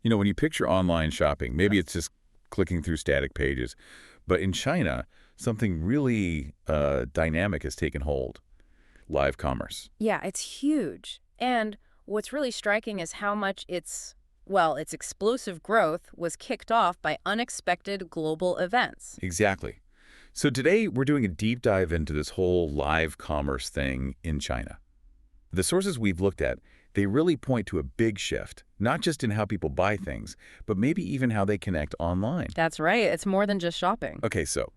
When you picture online shopping, maybe it's just clicking through static pages. But in China, something really dynamic has taken hold. Live commerce. Yeah, it's huge. And what's really striking is how much its explosive growth was kicked off by unexpected global events. Exactly. So today, we're doing a deep dive into this whole live commerce thing in China. The sources we've looked at, they really point to a big shift, not just in how people buy things, but maybe even how they connect online. That's right. It's more than just shopping. Okay, so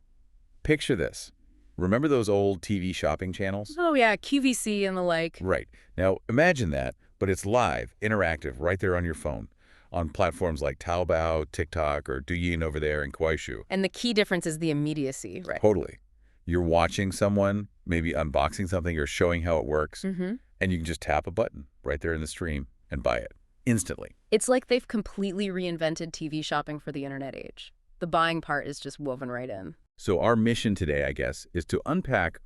picture this. Remember those old TV shopping channels? Oh, yeah, QVC and the like. Right. Now, imagine that, but it's live, interactive, right there on your phone, on platforms like Taobao, TikTok, or Douyin over there in Kuaishu. And the key difference is the immediacy, right? Totally. You're watching someone, maybe unboxing something or showing how it works, Mm-hmm. and you can just tap a button right there in the stream and buy it instantly. It's like they've completely reinvented TV shopping for the internet age. The buying part is just woven right in. So our mission today, I guess, is to unpack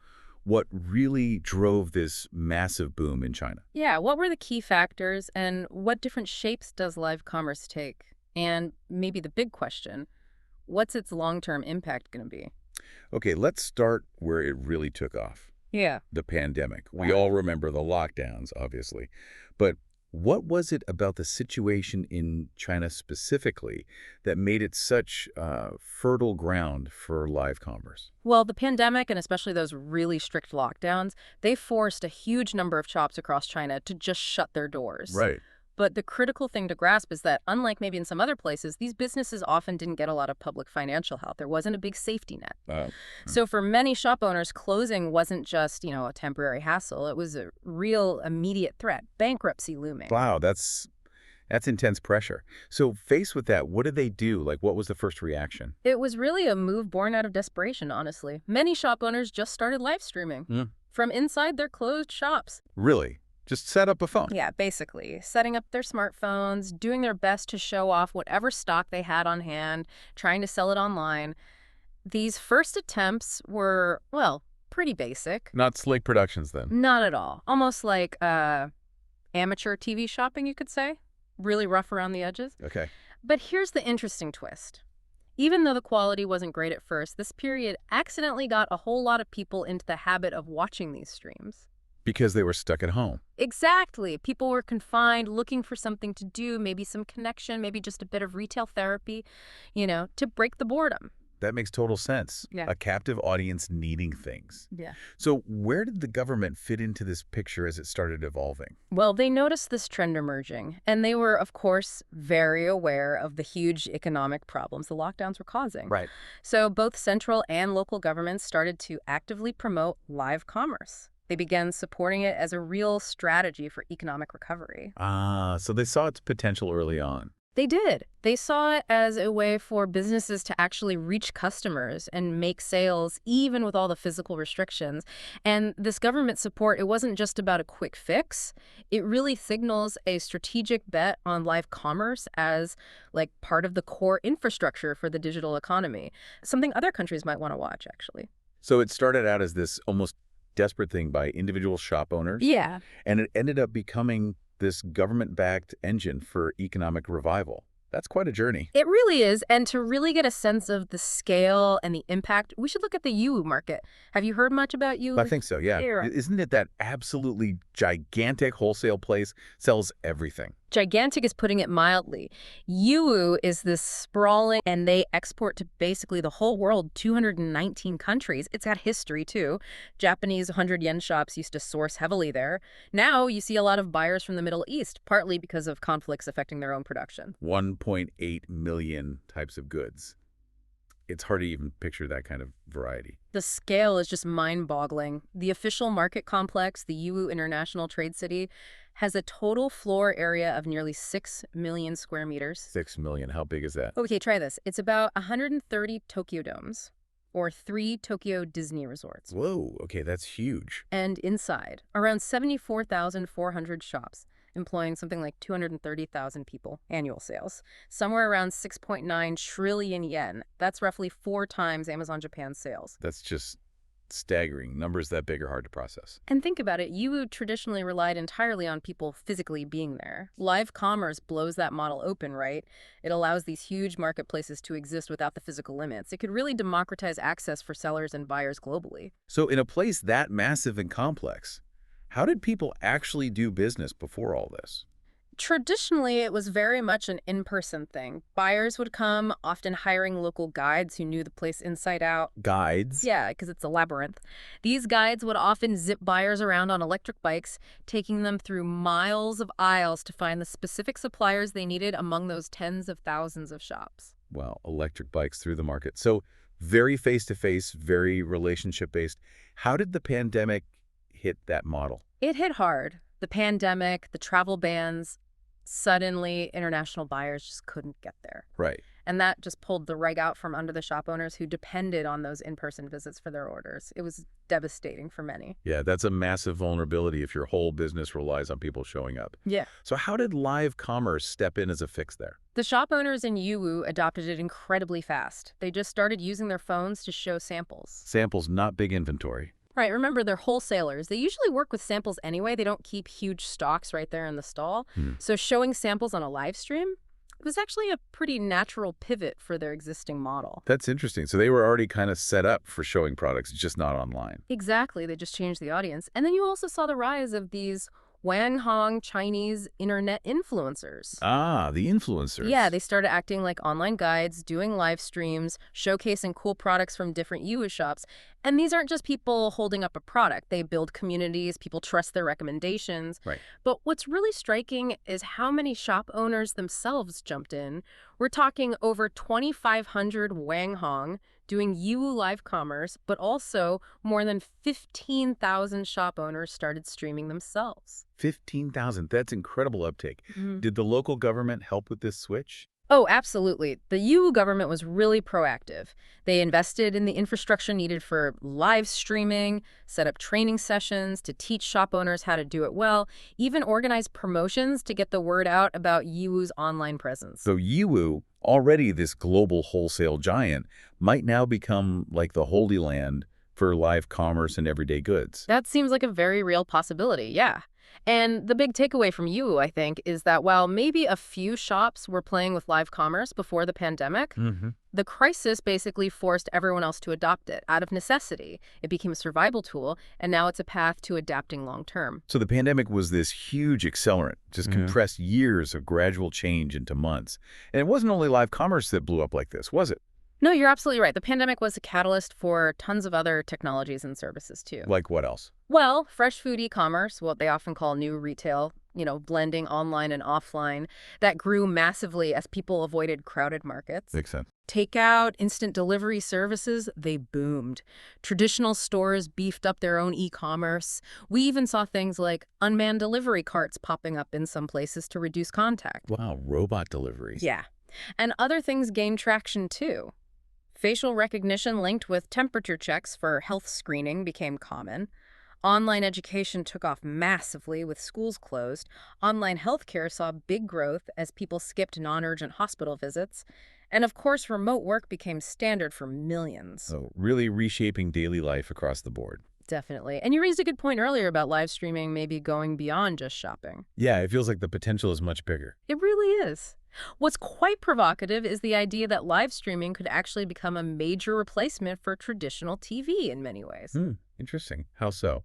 what really drove this massive boom in China. Yeah, what were the key factors and what different shapes does live commerce take? And maybe the big question, what's its long-term impact going to be? Okay, let's start where it really took off, Yeah. the pandemic. We all remember the lockdowns, obviously. But what was it about the situation in China specifically that made it such fertile ground for live commerce? Well, the pandemic and especially those really strict lockdowns, they forced a huge number of shops across China to just shut their doors. Right. But the critical thing to grasp is that, unlike maybe in some other places, these businesses often didn't get a lot of public financial help. There wasn't a big safety net. So for many shop owners, closing wasn't just, a temporary hassle. It was a real immediate threat, bankruptcy looming. Wow, that's intense pressure. So faced with that, what did they do? Like, what was the first reaction? It was really a move born out of desperation, honestly. Many shop owners just started live streaming from inside their closed shops. Really? Just set up a phone? Yeah, basically. Setting up their smartphones, doing their best to show off whatever stock they had on hand, trying to sell it online. These first attempts were, well, pretty basic. Not slick productions then? Not at all. Almost like amateur TV shopping, you could say. Really rough around the edges. Okay. But here's the interesting twist. Even though the quality wasn't great at first, this period accidentally got a whole lot of people into the habit of watching these streams. Because they were stuck at home. Exactly. People were confined, looking for something to do, maybe some connection, maybe just a bit of retail therapy, to break the boredom. That makes total sense. Yeah. A captive audience needing things. Yeah. So where did the government fit into this picture as it started evolving? Well, they noticed this trend emerging, and they were, of course, very aware of the huge economic problems the lockdowns were causing. Right. So both central and local governments started to actively promote live commerce. They began supporting it as a real strategy for economic recovery. So they saw its potential early on. They did. They saw it as a way for businesses to actually reach customers and make sales, even with all the physical restrictions. And this government support, it wasn't just about a quick fix. It really signals a strategic bet on live commerce as like part of the core infrastructure for the digital economy. Something other countries might want to watch, actually. So it started out as this almost desperate thing by individual shop owners. Yeah. And it ended up becoming this government-backed engine for economic revival. That's quite a journey. It really is. And to really get a sense of the scale and the impact, we should look at the Yiwu market. Have you heard much about Yiwu? I think so, yeah. Isn't it that absolutely gigantic wholesale place? Sells everything. Gigantic is putting it mildly. Yiwu is this sprawling, and they export to basically the whole world, 219 countries. It's got history, too. Japanese 100-yen shops used to source heavily there. Now you see a lot of buyers from the Middle East, partly because of conflicts affecting their own production. 1.8 million types of goods. It's hard to even picture that kind of variety. The scale is just mind-boggling. The official market complex, the Yiwu International Trade City, has a total floor area of nearly 6 million square meters. 6 million. How big is that? Okay, try this. It's about 130 Tokyo domes, or 3 Tokyo Disney resorts. Whoa, okay, that's huge. And inside, around 74,400 shops, employing something like 230,000 people, annual sales. Somewhere around 6.9 trillion yen. That's roughly 4 times Amazon Japan's sales. That's just Staggering. Numbers that big are hard to process. And think about it, you traditionally relied entirely on people physically being there. Live commerce blows that model open, right? It allows these huge marketplaces to exist without the physical limits. It could really democratize access for sellers and buyers globally. So in a place that massive and complex, how did people actually do business before all this? Traditionally, it was very much an in-person thing. Buyers would come, often hiring local guides who knew the place inside out. Guides? Yeah, because it's a labyrinth. These guides would often zip buyers around on electric bikes, taking them through miles of aisles to find the specific suppliers they needed among those tens of thousands of shops. Well, electric bikes through the market. So very face-to-face, very relationship-based. How did the pandemic hit that model? It hit hard. The pandemic, the travel bans, suddenly international buyers just couldn't get there. Right. And that just pulled the rug out from under the shop owners who depended on those in-person visits for their orders. It was devastating for many. Yeah, that's a massive vulnerability if your whole business relies on people showing up. Yeah. So how did live commerce step in as a fix there? The shop owners in Yiwu adopted it incredibly fast. They just started using their phones to show samples. Samples, not big inventory. Right, remember, they're wholesalers. They usually work with samples anyway. They don't keep huge stocks right there in the stall. So showing samples on a live stream, it was actually a pretty natural pivot for their existing model. That's interesting. So they were already kind of set up for showing products, just not online. Exactly, they just changed the audience. And then you also saw the rise of these Wanghong Chinese internet influencers. Ah, the influencers. Yeah, they started acting like online guides, doing live streams, showcasing cool products from different Yiwu shops. And these aren't just people holding up a product. They build communities, people trust their recommendations. Right. But what's really striking is how many shop owners themselves jumped in. We're talking over 2,500 Wanghong doing Yiwu live commerce, but also more than 15,000 shop owners started streaming themselves. 15,000. That's incredible uptake. Did the local government help with this switch? Oh, absolutely. The Yiwu government was really proactive. They invested in the infrastructure needed for live streaming, set up training sessions to teach shop owners how to do it well, even organized promotions to get the word out about Yiwu's online presence. So Yiwu, already this global wholesale giant, might now become like the holy land for live commerce and everyday goods. That seems like a very real possibility, yeah. And the big takeaway from Yiwu, I think, is that while maybe a few shops were playing with live commerce before the pandemic, the crisis basically forced everyone else to adopt it out of necessity. It became a survival tool, and now it's a path to adapting long term. So the pandemic was this huge accelerant, just compressed years of gradual change into months. And it wasn't only live commerce that blew up like this, was it? No, you're absolutely right. The pandemic was a catalyst for tons of other technologies and services, too. Like what else? Well, fresh food e-commerce, what they often call new retail, blending online and offline, that grew massively as people avoided crowded markets. Makes sense. Takeout, instant delivery services, they boomed. Traditional stores beefed up their own e-commerce. We even saw things like unmanned delivery carts popping up in some places to reduce contact. Wow, robot deliveries. Yeah. And other things gained traction, too. Facial recognition linked with temperature checks for health screening became common. Online education took off massively with schools closed. Online healthcare saw big growth as people skipped non-urgent hospital visits. And of course, remote work became standard for millions. So really reshaping daily life across the board. Definitely. And you raised a good point earlier about live streaming maybe going beyond just shopping. Yeah, it feels like the potential is much bigger. It really is. What's quite provocative is the idea that live streaming could actually become a major replacement for traditional TV in many ways. Interesting. How so?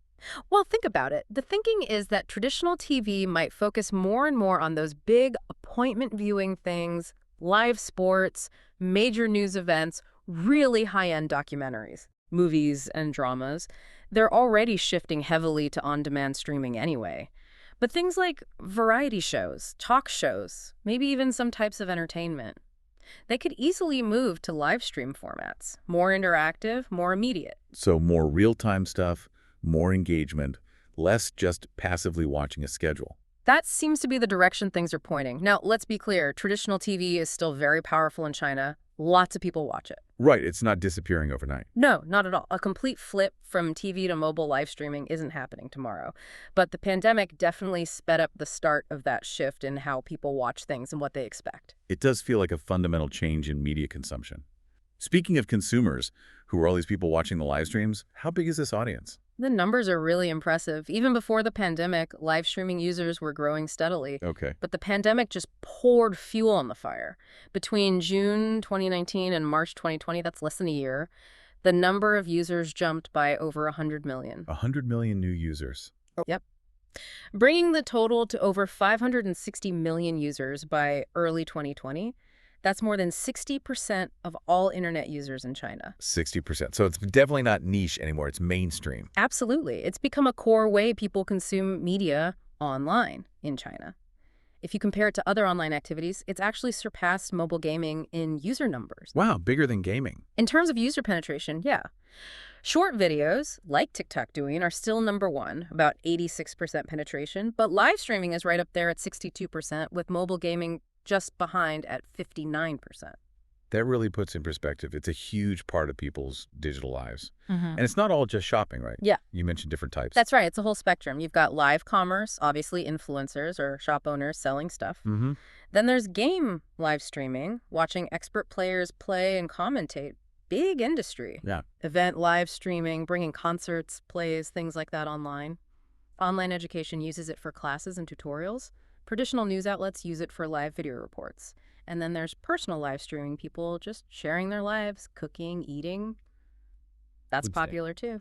Well, think about it. The thinking is that traditional TV might focus more and more on those big appointment viewing things, live sports, major news events, really high-end documentaries, movies, and dramas. They're already shifting heavily to on-demand streaming anyway. But things like variety shows, talk shows, maybe even some types of entertainment, they could easily move to live stream formats, more interactive, more immediate. So more real-time stuff, more engagement, less just passively watching a schedule. That seems to be the direction things are pointing. Now, let's be clear. Traditional TV is still very powerful in China. Lots of people watch it. Right, it's not disappearing overnight. No, not at all. A complete flip from TV to mobile live streaming isn't happening tomorrow. But the pandemic definitely sped up the start of that shift in how people watch things and what they expect. It does feel like a fundamental change in media consumption. Speaking of consumers, who are all these people watching the live streams, how big is this audience? The numbers are really impressive. Even before the pandemic, live streaming users were growing steadily. Okay. But the pandemic just poured fuel on the fire. Between June 2019 and March 2020, that's less than a year, the number of users jumped by over 100 million. 100 million new users. Yep. Bringing the total to over 560 million users by early 2020. That's more than 60% of all internet users in China. 60%. So it's definitely not niche anymore. It's mainstream. Absolutely. It's become a core way people consume media online in China. If you compare it to other online activities, it's actually surpassed mobile gaming in user numbers. Wow, bigger than gaming. In terms of user penetration, yeah. Short videos, like TikTok doing, are still number one, about 86% penetration, but live streaming is right up there at 62%, with mobile gaming just behind at 59%. That really puts in perspective. It's a huge part of people's digital lives. Mm-hmm. And it's not all just shopping, right? Yeah. You mentioned different types. That's right. It's a whole spectrum. You've got live commerce, obviously influencers or shop owners selling stuff. Mm-hmm. Then there's game live streaming, watching expert players play and commentate. Big industry. Yeah. Event live streaming, bringing concerts, plays, things like that online. Online education uses it for classes and tutorials. Traditional news outlets use it for live video reports. And then there's personal live streaming, people just sharing their lives, cooking, eating. That's Would say. popular too.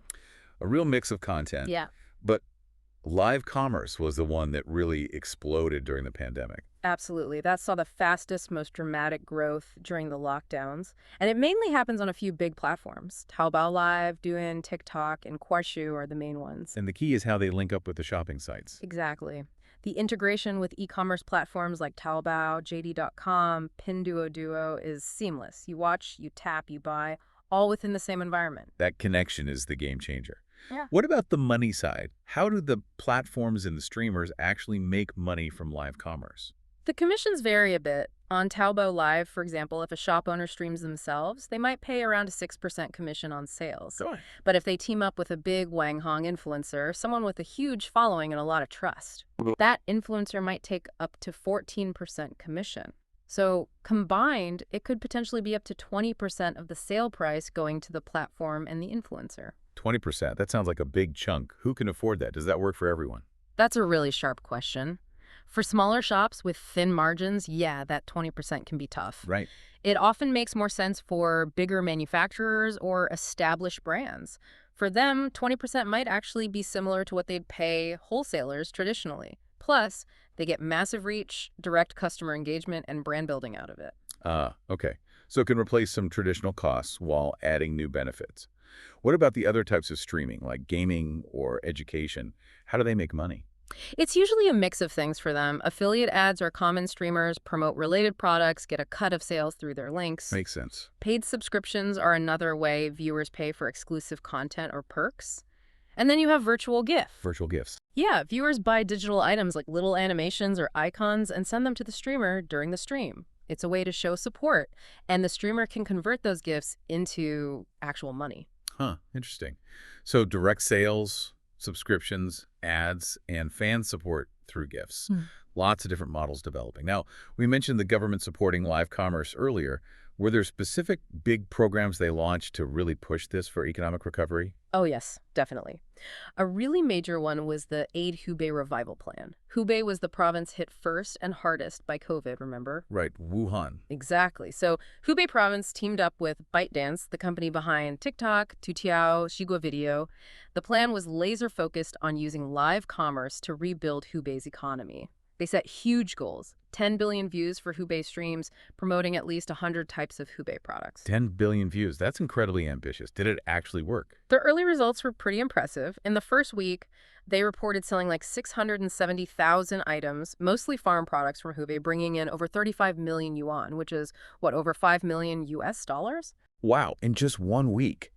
A real mix of content. Yeah. But live commerce was the one that really exploded during the pandemic. Absolutely. That saw the fastest, most dramatic growth during the lockdowns. And it mainly happens on a few big platforms. Taobao Live, Douyin, TikTok, and Kuaishou are the main ones. And the key is how they link up with the shopping sites. Exactly. The integration with e-commerce platforms like Taobao, JD.com, Pinduoduo is seamless. You watch, you tap, you buy, all within the same environment. That connection is the game changer. Yeah. What about the money side? How do the platforms and the streamers actually make money from live commerce? The commissions vary a bit. On Taobao Live, for example, if a shop owner streams themselves, they might pay around a 6% commission on sales. Sure. But if they team up with a big Wang Hong influencer, someone with a huge following and a lot of trust, that influencer might take up to 14% commission. So combined, it could potentially be up to 20% of the sale price going to the platform and the influencer. 20%. That sounds like a big chunk. Who can afford that? Does that work for everyone? That's a really sharp question. For smaller shops with thin margins, yeah, that 20% can be tough. Right. It often makes more sense for bigger manufacturers or established brands. For them, 20% might actually be similar to what they'd pay wholesalers traditionally. Plus, they get massive reach, direct customer engagement, and brand building out of it. Okay. So it can replace some traditional costs while adding new benefits. What about the other types of streaming, like gaming or education? How do they make money? It's usually a mix of things for them. Affiliate ads are common. Streamers promote related products, get a cut of sales through their links. Makes sense. Paid subscriptions are another way viewers pay for exclusive content or perks. And then you have virtual gifts. Virtual gifts. Yeah, viewers buy digital items like little animations or icons and send them to the streamer during the stream. It's a way to show support, and the streamer can convert those gifts into actual money. Huh, interesting. So direct sales, subscriptions, ads, and fan support through gifts. Lots of different models developing. Now, we mentioned the government supporting live commerce earlier. Were there specific big programs they launched to really push this for economic recovery? Oh, yes, definitely. A really major one was the Aid Hubei Revival Plan. Hubei was the province hit first and hardest by COVID, remember? Right, Wuhan. Exactly. So Hubei province teamed up with ByteDance, the company behind TikTok, Toutiao, Xigua Video. The plan was laser-focused on using live commerce to rebuild Hubei's economy. They set huge goals, 10 billion views for Hubei streams, promoting at least 100 types of Hubei products. 10 billion views. That's incredibly ambitious. Did it actually work? The early results were pretty impressive. In the first week, they reported selling like 670,000 items, mostly farm products from Hubei, bringing in over 35 million yuan, which is, over 5 million US dollars? Wow, in just 1 week.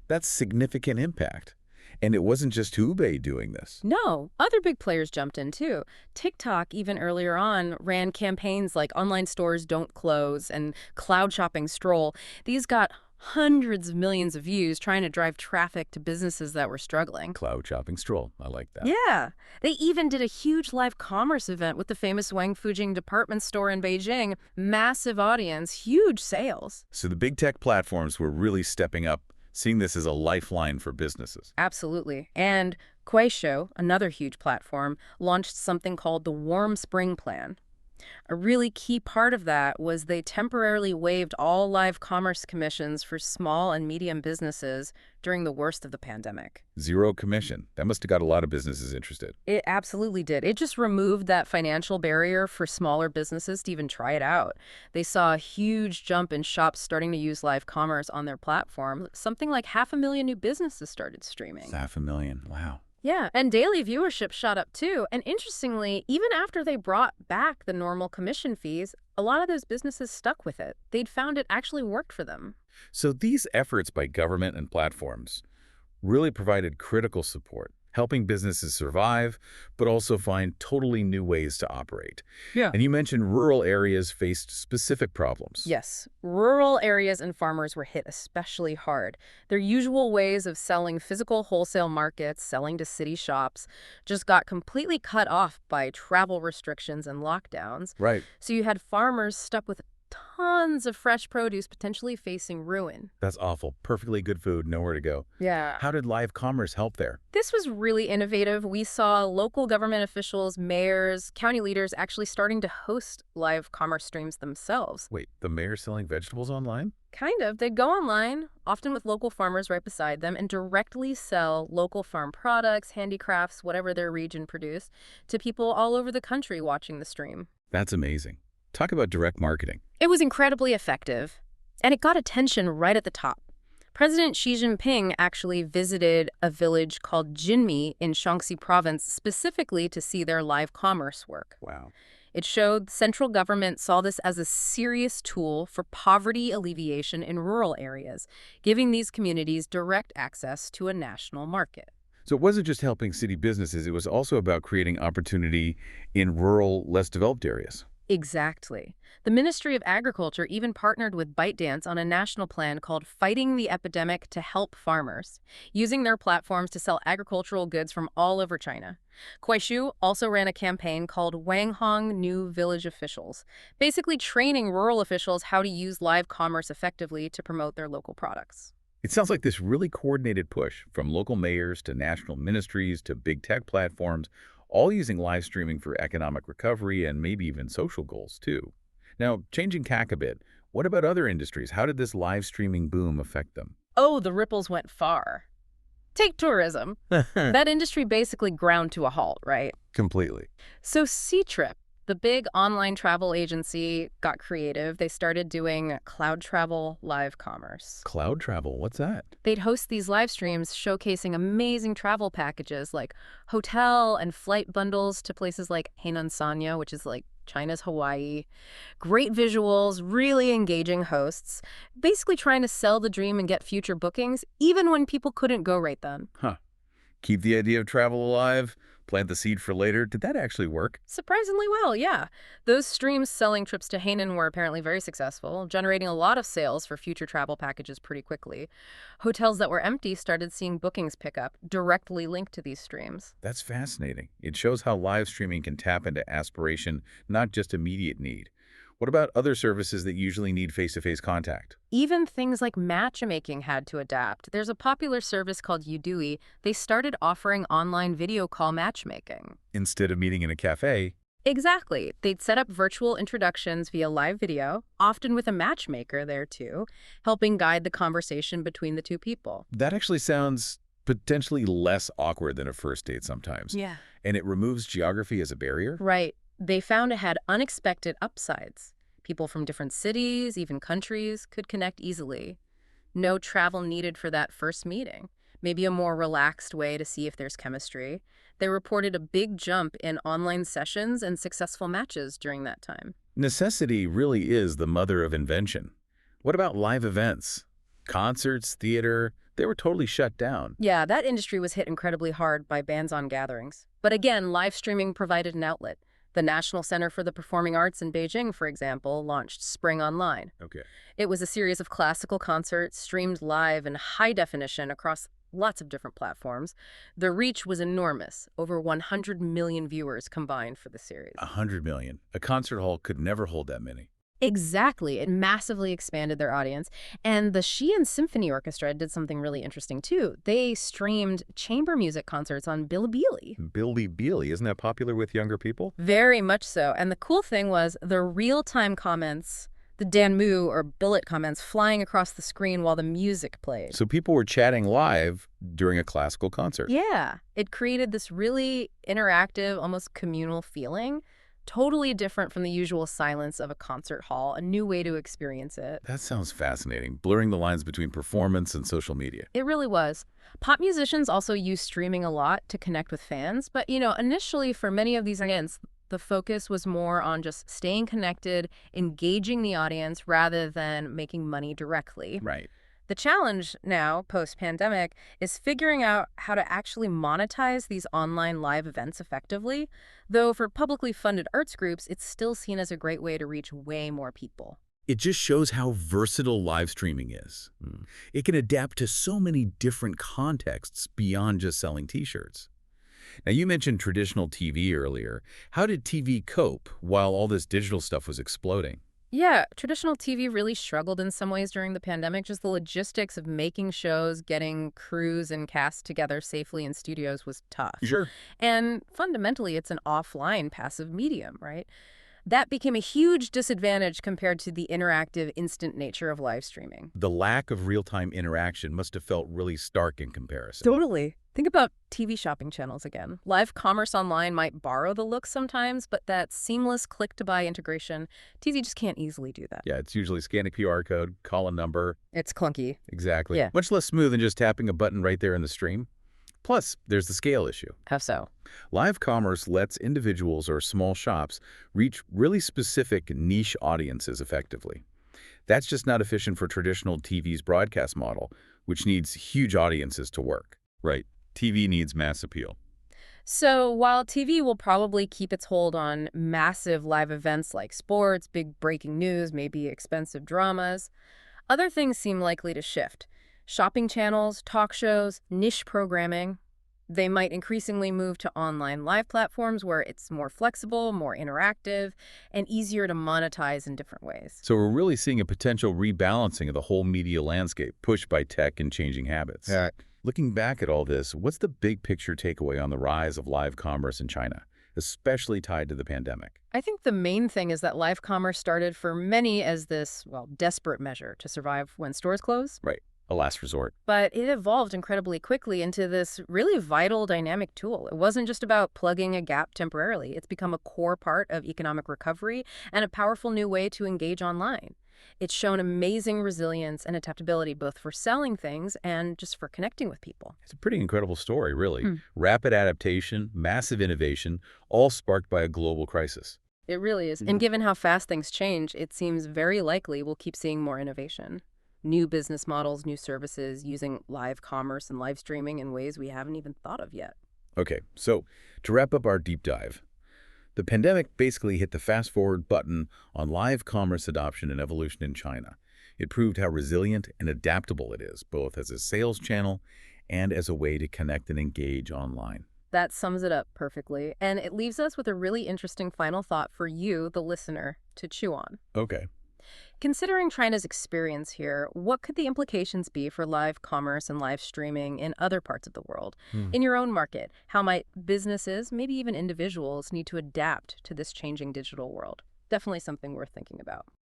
That's significant impact. And it wasn't just Hubei doing this. No, other big players jumped in too. TikTok, even earlier on, ran campaigns like online stores don't close and cloud shopping stroll. These got hundreds of millions of views trying to drive traffic to businesses that were struggling. Cloud shopping stroll. I like that. Yeah. They even did a huge live commerce event with the famous Wang Fujing department store in Beijing. Massive audience, huge sales. So the big tech platforms were really stepping up, seeing this as a lifeline for businesses. Absolutely. And Kuaishou, another huge platform, launched something called the Warm Spring Plan. A really key part of that was they temporarily waived all live commerce commissions for small and medium businesses during the worst of the pandemic. Zero commission. That must have got a lot of businesses interested. It absolutely did. It just removed that financial barrier for smaller businesses to even try it out. They saw a huge jump in shops starting to use live commerce on their platform. Something like 500,000 new businesses started streaming. 500,000. Wow. Yeah, and daily viewership shot up too. And interestingly, even after they brought back the normal commission fees, a lot of those businesses stuck with it. They'd found it actually worked for them. So these efforts by government and platforms really provided critical support, helping businesses survive, but also find totally new ways to operate. Yeah. And you mentioned rural areas faced specific problems. Yes, rural areas and farmers were hit especially hard. Their usual ways of selling physical wholesale markets, selling to city shops, just got completely cut off by travel restrictions and lockdowns. Right. So you had farmers stuck with tons of fresh produce potentially facing ruin. That's awful. Perfectly good food, nowhere to go. Yeah. How did live commerce help there? This was really innovative. We saw local government officials, mayors, county leaders actually starting to host live commerce streams themselves. Wait, the mayor selling vegetables online? Kind of. They'd go online, often with local farmers right beside them, and directly sell local farm products, handicrafts, whatever their region produced, to people all over the country watching the stream. That's amazing. Talk about direct marketing. It was incredibly effective, and it got attention right at the top. President Xi Jinping actually visited a village called Jinmi in Shaanxi province specifically to see their live commerce work. Wow. It showed the central government saw this as a serious tool for poverty alleviation in rural areas, giving these communities direct access to a national market. So it wasn't just helping city businesses, it was also about creating opportunity in rural, less developed areas. Exactly. The Ministry of Agriculture even partnered with ByteDance on a national plan called Fighting the Epidemic to help farmers, using their platforms to sell agricultural goods from all over China. Kuaishou also ran a campaign called Wanghong New Village Officials, basically training rural officials how to use live commerce effectively to promote their local products. It sounds like this really coordinated push from local mayors to national ministries to big tech platforms, all using live streaming for economic recovery and maybe even social goals, too. Now, changing tack a bit, what about other industries? How did this live streaming boom affect them? Oh, the ripples went far. Take tourism. That industry basically ground to a halt, right? Completely. So Ctrip, the big online travel agency, got creative. They started doing cloud travel live commerce. Cloud travel, what's that? They'd host these live streams showcasing amazing travel packages like hotel and flight bundles to places like Hainan Sanya, which is like China's Hawaii. Great visuals, really engaging hosts, basically trying to sell the dream and get future bookings, even when people couldn't go right then. Huh. Keep the idea of travel alive, plant the seed for later. Did that actually work? Surprisingly well, yeah. Those streams selling trips to Hainan were apparently very successful, generating a lot of sales for future travel packages pretty quickly. Hotels that were empty started seeing bookings pick up, directly linked to these streams. That's fascinating. It shows how live streaming can tap into aspiration, not just immediate need. What about other services that usually need face-to-face contact? Even things like matchmaking had to adapt. There's a popular service called Udui. They started offering online video call matchmaking. Instead of meeting in a cafe. Exactly. They'd set up virtual introductions via live video, often with a matchmaker there too, helping guide the conversation between the two people. That actually sounds potentially less awkward than a first date sometimes. Yeah. And it removes geography as a barrier? Right. They found it had unexpected upsides. People from different cities, even countries, could connect easily. No travel needed for that first meeting. Maybe a more relaxed way to see if there's chemistry. They reported a big jump in online sessions and successful matches during that time. Necessity really is the mother of invention. What about live events? Concerts, theater, they were totally shut down. Yeah, that industry was hit incredibly hard by bans on gatherings. But again, live streaming provided an outlet. The National Center for the Performing Arts in Beijing, for example, launched Spring Online. Okay. It was a series of classical concerts streamed live in high definition across lots of different platforms. The reach was enormous, over 100 million viewers combined for the series. 100 million. A concert hall could never hold that many. Exactly. It massively expanded their audience. And the Xi'an Symphony Orchestra did something really interesting, too. They streamed chamber music concerts on Bilibili. Bilibili, isn't that popular with younger people? Very much so. And the cool thing was the real-time comments, the Danmu or billet comments flying across the screen while the music played. So people were chatting live during a classical concert. Yeah. It created this really interactive, almost communal feeling. Totally different from the usual silence of a concert hall, a new way to experience it. That sounds fascinating, blurring the lines between performance and social media. It really was. Pop musicians also use streaming a lot to connect with fans, but, initially for many of these events, the focus was more on just staying connected, engaging the audience, rather than making money directly. Right. The challenge now, post-pandemic, is figuring out how to actually monetize these online live events effectively, though for publicly funded arts groups, it's still seen as a great way to reach way more people. It just shows how versatile live streaming is. It can adapt to so many different contexts beyond just selling T-shirts. Now, you mentioned traditional TV earlier. How did TV cope while all this digital stuff was exploding? Yeah, traditional TV really struggled in some ways during the pandemic. Just the logistics of making shows, getting crews and cast together safely in studios was tough. Sure. And fundamentally, it's an offline passive medium, right? That became a huge disadvantage compared to the interactive, instant nature of live streaming. The lack of real-time interaction must have felt really stark in comparison. Totally. Think about TV shopping channels again. Live commerce online might borrow the look sometimes, but that seamless click-to-buy integration, TV just can't easily do that. Yeah, it's usually scan a QR code, call a number. It's clunky. Exactly. Yeah. Much less smooth than just tapping a button right there in the stream. Plus, there's the scale issue. How so? Live commerce lets individuals or small shops reach really specific niche audiences effectively. That's just not efficient for traditional TV's broadcast model, which needs huge audiences to work. Right. TV needs mass appeal. So while TV will probably keep its hold on massive live events like sports, big breaking news, maybe expensive dramas, other things seem likely to shift. Shopping channels, talk shows, niche programming. They might increasingly move to online live platforms where it's more flexible, more interactive, and easier to monetize in different ways. So we're really seeing a potential rebalancing of the whole media landscape pushed by tech and changing habits. Yeah. Looking back at all this, what's the big picture takeaway on the rise of live commerce in China, especially tied to the pandemic? I think the main thing is that live commerce started for many as this, desperate measure to survive when stores close. Right. A last resort. But it evolved incredibly quickly into this really vital dynamic tool. It wasn't just about plugging a gap temporarily. It's become a core part of economic recovery and a powerful new way to engage online. It's shown amazing resilience and adaptability both for selling things and just for connecting with people. It's a pretty incredible story, really. Rapid adaptation, massive innovation, all sparked by a global crisis. It really is. And given how fast things change, it seems very likely we'll keep seeing more innovation. New business models, new services, using live commerce and live streaming in ways we haven't even thought of yet. Okay, so to wrap up our deep dive, the pandemic basically hit the fast-forward button on live commerce adoption and evolution in China. It proved how resilient and adaptable it is, both as a sales channel and as a way to connect and engage online. That sums it up perfectly. And it leaves us with a really interesting final thought for you, the listener, to chew on. Okay. Considering China's experience here, what could the implications be for live commerce and live streaming in other parts of the world? In your own market, how might businesses, maybe even individuals, need to adapt to this changing digital world? Definitely something worth thinking about.